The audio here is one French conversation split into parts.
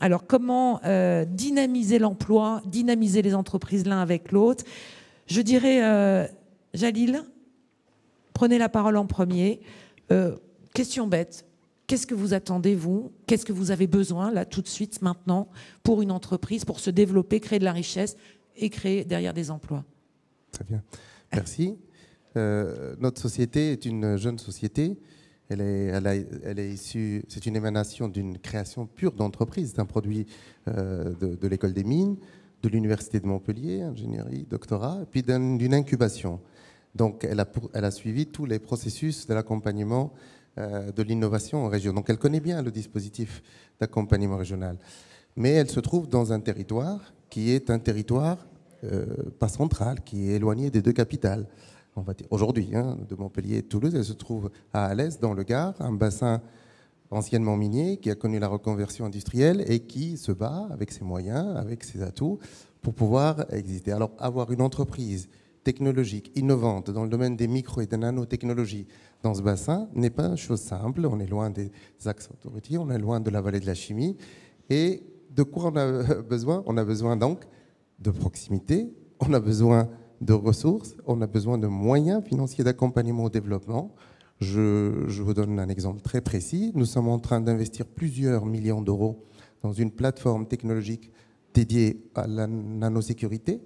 Alors, comment dynamiser l'emploi, dynamiser les entreprises l'un avec l'autre? Je dirais, Jalil, prenez la parole en premier. Question bête. Qu'est-ce que vous attendez, vous? Qu'est-ce que vous avez besoin, là, tout de suite, maintenant, pour une entreprise, pour se développer, créer de la richesse et créer derrière des emplois? Très bien. Merci. Notre société est une jeune société. Elle est issue, c'est une émanation d'une création pure d'entreprise. C'est un produit de l'école des mines, de l'université de Montpellier, ingénierie, doctorat, et puis d'une incubation. Donc, elle a suivi tous les processus de l'accompagnement de l'innovation en région. Donc, elle connaît bien le dispositif d'accompagnement régional. Mais elle se trouve dans un territoire qui est un territoire pas central, qui est éloigné des deux capitales. On va dire aujourd'hui, de Montpellier et de Toulouse. Elle se trouve à Alès, dans le Gard, un bassin anciennement minier qui a connu la reconversion industrielle et qui se bat avec ses moyens, avec ses atouts pour pouvoir exister. Alors, avoir une entreprise technologique, innovante dans le domaine des micro et des nanotechnologies dans ce bassin n'est pas une chose simple. On est loin des axes autoroutiers, on est loin de la vallée de la chimie. Et de quoi on a besoin? On a besoin donc de proximité, on a besoin de ressources, on a besoin de moyens financiers d'accompagnement au développement. Je vous donne un exemple très précis. Nous sommes en train d'investir plusieurs millions d'euros dans une plateforme technologique dédiée à la nanosécurité,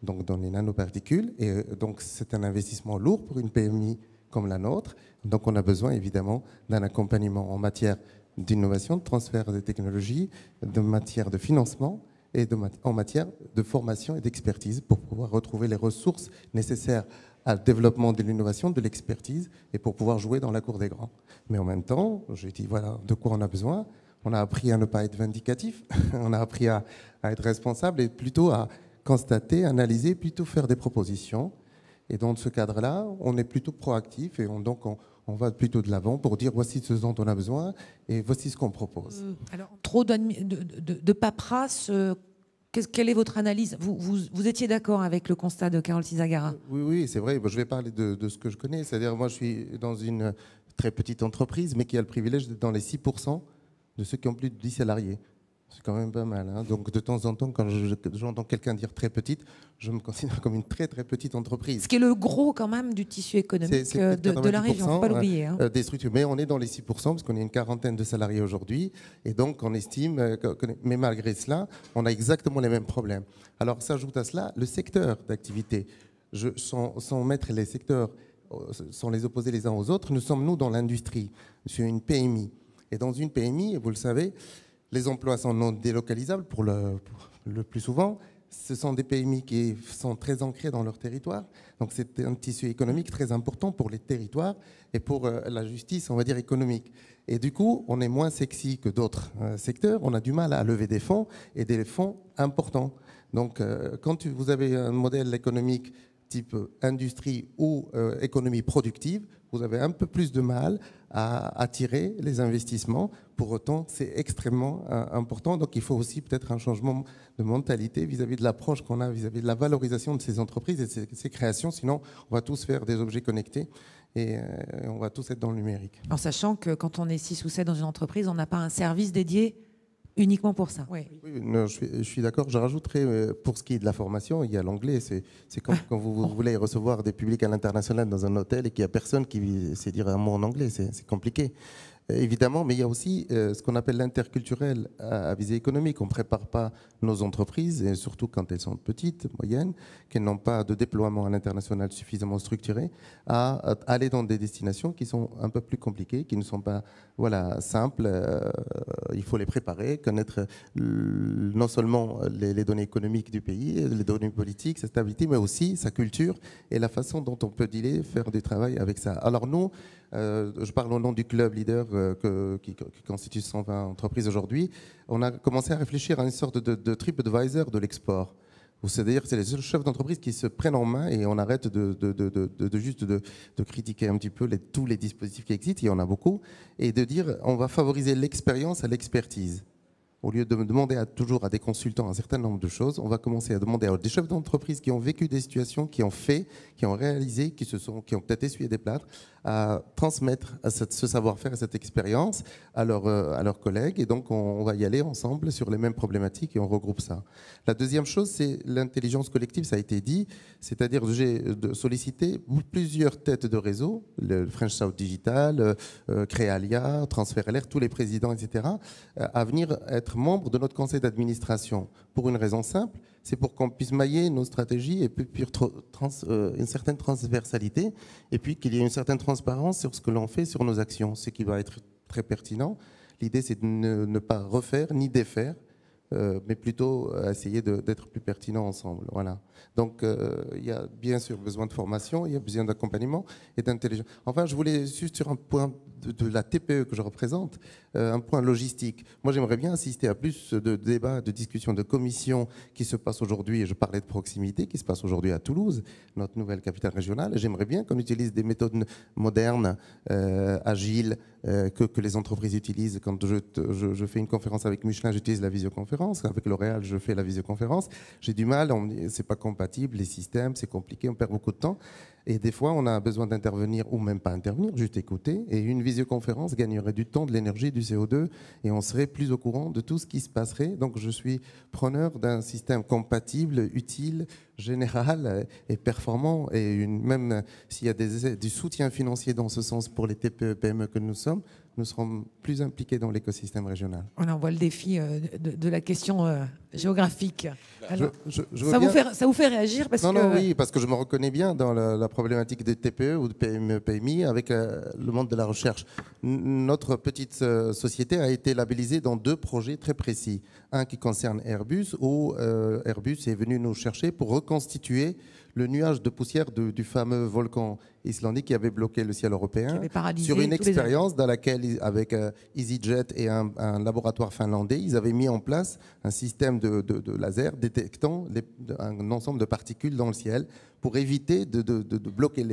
donc dans les nanoparticules. Et donc, c'est un investissement lourd pour une PMI comme la nôtre. Donc, on a besoin évidemment d'un accompagnement en matière d'innovation, de transfert des technologies, de matière de financement et en matière de formation et d'expertise pour pouvoir retrouver les ressources nécessaires au développement de l'innovation, de l'expertise et pour pouvoir jouer dans la cour des grands. Mais en même temps, j'ai dit voilà de quoi on a besoin. On a appris à ne pas être vindicatif, on a appris à être responsable et plutôt à constater, analyser, plutôt faire des propositions. Et dans ce cadre-là, on est plutôt proactif et donc on va plutôt de l'avant pour dire voici ce dont on a besoin et voici ce qu'on propose. Alors, trop de paperasse, quelle est votre analyse? Vous étiez d'accord avec le constat de Carole Tisagara? Oui, c'est vrai. Je vais parler de ce que je connais. C'est-à-dire, moi, je suis dans une très petite entreprise, mais qui a le privilège d'être dans les 6% de ceux qui ont plus de 10 salariés. C'est quand même pas mal. Donc, de temps en temps, quand j'entends quelqu'un dire très petite, je me considère comme une très, très petite entreprise. Ce qui est le gros, quand même, du tissu économique de la région. Il ne faut pas l'oublier. Des structures. Mais on est dans les 6%, parce qu'on est une quarantaine de salariés aujourd'hui. Et donc, on estime mais malgré cela, on a exactement les mêmes problèmes. Alors, s'ajoute à cela le secteur d'activité. Sans mettre les secteurs, sans les opposer les uns aux autres, nous sommes, nous, dans l'industrie, sur une PMI. Et dans une PMI, vous le savez, les emplois sont non délocalisables pour le plus souvent. Ce sont des PMI qui sont très ancrés dans leur territoire. Donc c'est un tissu économique très important pour les territoires et pour la justice, on va dire, économique. Et du coup, on est moins sexy que d'autres secteurs. On a du mal à lever des fonds et des fonds importants. Donc quand vous avez un modèle économique type industrie ou économie productive, vous avez un peu plus de mal à attirer les investissements. Pour autant, c'est extrêmement important. Donc, il faut aussi peut-être un changement de mentalité vis-à-vis de l'approche qu'on a vis-à-vis de la valorisation de ces entreprises et de ces créations. Sinon, on va tous faire des objets connectés et on va tous être dans le numérique. En sachant que quand on est 6 ou 7 dans une entreprise, on n'a pas un service dédié uniquement pour ça. Oui, non, je suis d'accord. Je rajouterai, pour ce qui est de la formation, il y a l'anglais. C'est comme quand vous voulez recevoir des publics à l'international dans un hôtel et qu'il n'y a personne qui sait dire un mot en anglais. C'est compliqué. Évidemment, mais il y a aussi ce qu'on appelle l'interculturel à visée économique. On ne prépare pas nos entreprises, et surtout quand elles sont petites, moyennes, qu'elles n'ont pas de déploiement à l'international suffisamment structuré, à aller dans des destinations qui sont un peu plus compliquées, qui ne sont pas simples. Il faut les préparer, connaître non seulement les données économiques du pays, les données politiques, sa stabilité, mais aussi sa culture et la façon dont on peut dealer, faire du travail avec ça. Alors nous, je parle au nom du club leader qui constitue 120 entreprises aujourd'hui. On a commencé à réfléchir à une sorte de TripAdvisor de l'export. C'est-à-dire que c'est les seuls chefs d'entreprise qui se prennent en main et on arrête juste de critiquer un petit peu tous les dispositifs qui existent, il y en a beaucoup, et de dire on va favoriser l'expérience à l'expertise. au lieu de demander toujours à des consultants un certain nombre de choses, on va commencer à demander à des chefs d'entreprise qui ont vécu des situations, qui ont fait, qui ont réalisé, qui ont peut-être essuyé des plâtres, à transmettre ce savoir-faire et cette expérience à leurs collègues. Et donc, on va y aller ensemble sur les mêmes problématiques et on regroupe ça. La deuxième chose, c'est l'intelligence collective, ça a été dit. C'est-à-dire, j'ai sollicité plusieurs têtes de réseau, le French South Digital, Créalia, Transfert LR, tous les présidents, etc., à venir être membres de notre conseil d'administration. Pour une raison simple, c'est pour qu'on puisse mailler nos stratégies et puis une certaine transversalité, et puis qu'il y ait une certaine transparence sur ce que l'on fait, sur nos actions, ce qui va être très pertinent. L'idée, c'est de ne pas refaire ni défaire, mais plutôt essayer d'être plus pertinent ensemble. Voilà. Donc, il y a bien sûr besoin de formation, il y a besoin d'accompagnement et d'intelligence. Enfin, je voulais juste sur un point de la TPE que je représente, un point logistique. Moi, j'aimerais bien assister à plus de débats, de discussions, de commissions qui se passent aujourd'hui, et je parlais de proximité, qui se passe aujourd'hui à Toulouse, notre nouvelle capitale régionale. J'aimerais bien qu'on utilise des méthodes modernes, agiles, que les entreprises utilisent. Quand je fais une conférence avec Michelin, j'utilise la visioconférence. Avec L'Oréal, je fais la visioconférence. J'ai du mal, c'est pas compatible, les systèmes, c'est compliqué, on perd beaucoup de temps. Et des fois, on a besoin d'intervenir ou même pas intervenir, juste écouter. Et une visioconférence gagnerait du temps, de l'énergie, du CO2, et on serait plus au courant de tout ce qui se passerait. Donc, je suis preneur d'un système compatible, utile, général et performant. Et même s'il y a du soutien financier dans ce sens pour les TPE, PME que nous sommes, nous serons plus impliqués dans l'écosystème régional. On envoie le défi de la question géographique. Alors, ça vous fait réagir parce oui, parce que je me reconnais bien dans la problématique des TPE ou de PME, PMI avec le monde de la recherche. Notre petite société a été labellisée dans 2 projets très précis. Un qui concerne Airbus, où Airbus est venu nous chercher pour reconstituer le nuage de poussière du fameux volcan islandique qui avait bloqué le ciel européen, sur une expérience dans laquelle, avec EasyJet et un laboratoire finlandais, ils avaient mis en place un système de laser détectant un ensemble de particules dans le ciel pour éviter de bloquer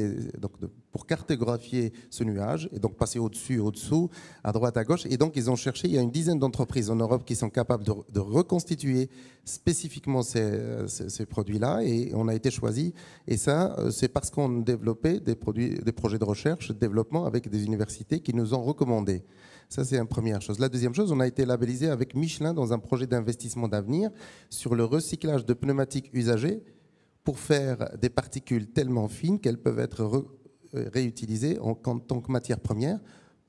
pour cartographier ce nuage et donc passer au-dessus, au-dessous, à droite, à gauche. Et donc ils ont cherché, il y a une dizaine d'entreprises en Europe qui sont capables de reconstituer spécifiquement ces produits-là, et on a été choisi. Et ça, c'est parce qu'on développait des projets de recherche, de développement avec des universités qui nous ont recommandé. Ça, c'est une première chose. La deuxième chose, on a été labellisé avec Michelin dans un projet d'investissement d'avenir sur le recyclage de pneumatiques usagées pour faire des particules tellement fines qu'elles peuvent être réutilisées en tant que matière première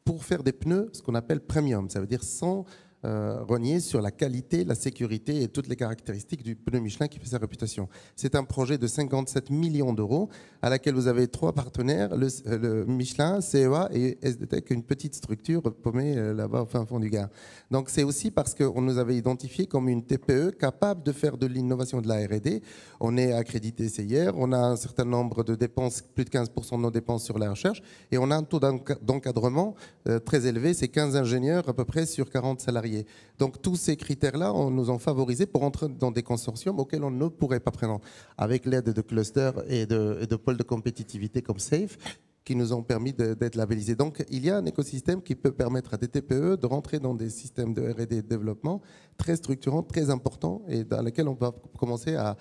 pour faire des pneus, ce qu'on appelle premium. Ça veut dire sans renier sur la qualité, la sécurité et toutes les caractéristiques du pneu Michelin qui fait sa réputation. C'est un projet de 57 millions d'euros à laquelle vous avez 3 partenaires, le Michelin, CEA et SDTech, une petite structure paumée là-bas au fin fond du Gard. Donc c'est aussi parce qu'on nous avait identifié comme une TPE capable de faire de l'innovation, de la R&D. On est accrédité CIR, on a un certain nombre de dépenses, plus de 15% de nos dépenses sur la recherche, et on a un taux d'encadrement très élevé, c'est 15 ingénieurs à peu près sur 40 salariés. Donc tous ces critères-là nous ont favorisés pour entrer dans des consortiums auxquels on ne pourrait pas présenter, avec l'aide de clusters et de pôles de compétitivité comme SAFE, qui nous ont permis d'être labellisés. Donc il y a un écosystème qui peut permettre à des TPE de rentrer dans des systèmes de R&D et de développement très structurants, très importants, et dans lesquels on va commencer à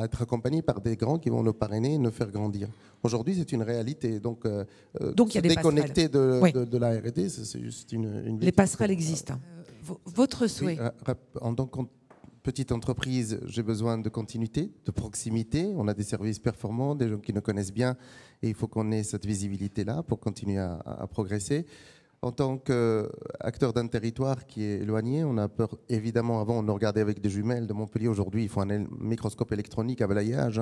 être accompagné par des grands qui vont nous parrainer et nous faire grandir. Aujourd'hui, c'est une réalité. Donc il y a des déconnecter de la R&D, c'est juste une... Les passerelles existent. Votre souhait? Oui, en tant que petite entreprise, j'ai besoin de continuité, de proximité. On a des services performants, des gens qui nous connaissent bien, et il faut qu'on ait cette visibilité-là pour continuer à progresser. En tant qu'acteur d'un territoire qui est éloigné, on a peur, évidemment, avant on nous regardait avec des jumelles de Montpellier, aujourd'hui il faut un microscope électronique à balayage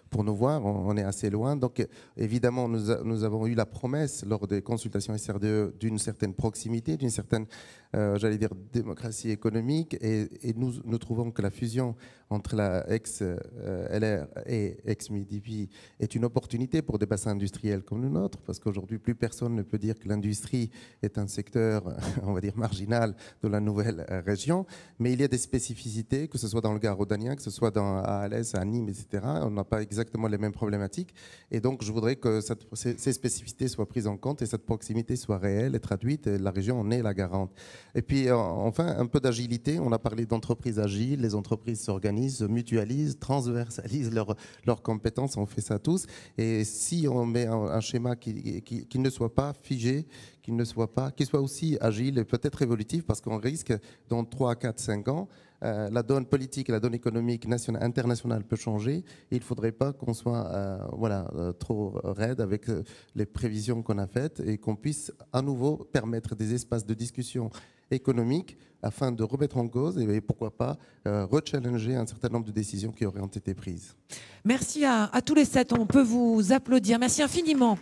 pour nous voir, on est assez loin. Donc évidemment nous avons eu la promesse lors des consultations SRDE d'une certaine proximité, d'une certaine, j'allais dire, démocratie économique, et nous trouvons que la fusion entre la ex-LR et ex-MIDP est une opportunité pour des bassins industriels comme le nôtre, parce qu'aujourd'hui plus personne ne peut dire que l'industrie l'industrie est un secteur, on va dire, marginal de la nouvelle région, mais il y a des spécificités, que ce soit dans le Gard rhodanien, que ce soit à Alès, à Nîmes, etc. On n'a pas exactement les mêmes problématiques. Et donc, je voudrais que ces spécificités soient prises en compte et cette proximité soit réelle et traduite. Et la région en est la garante. Et puis, enfin, un peu d'agilité. On a parlé d'entreprises agiles. Les entreprises s'organisent, se mutualisent, transversalisent leurs compétences. On fait ça tous. Et si on met un schéma qui ne soit pas figé, qui soit aussi agile et peut-être évolutif, parce qu'on risque, dans 3, 4, 5 ans, la donne politique et la donne économique nationale, internationale peut changer. Et il ne faudrait pas qu'on soit trop raide avec les prévisions qu'on a faites et qu'on puisse à nouveau permettre des espaces de discussion économique afin de remettre en cause et pourquoi pas rechallenger un certain nombre de décisions qui auraient été prises. Merci à tous les 7. On peut vous applaudir. Merci infiniment.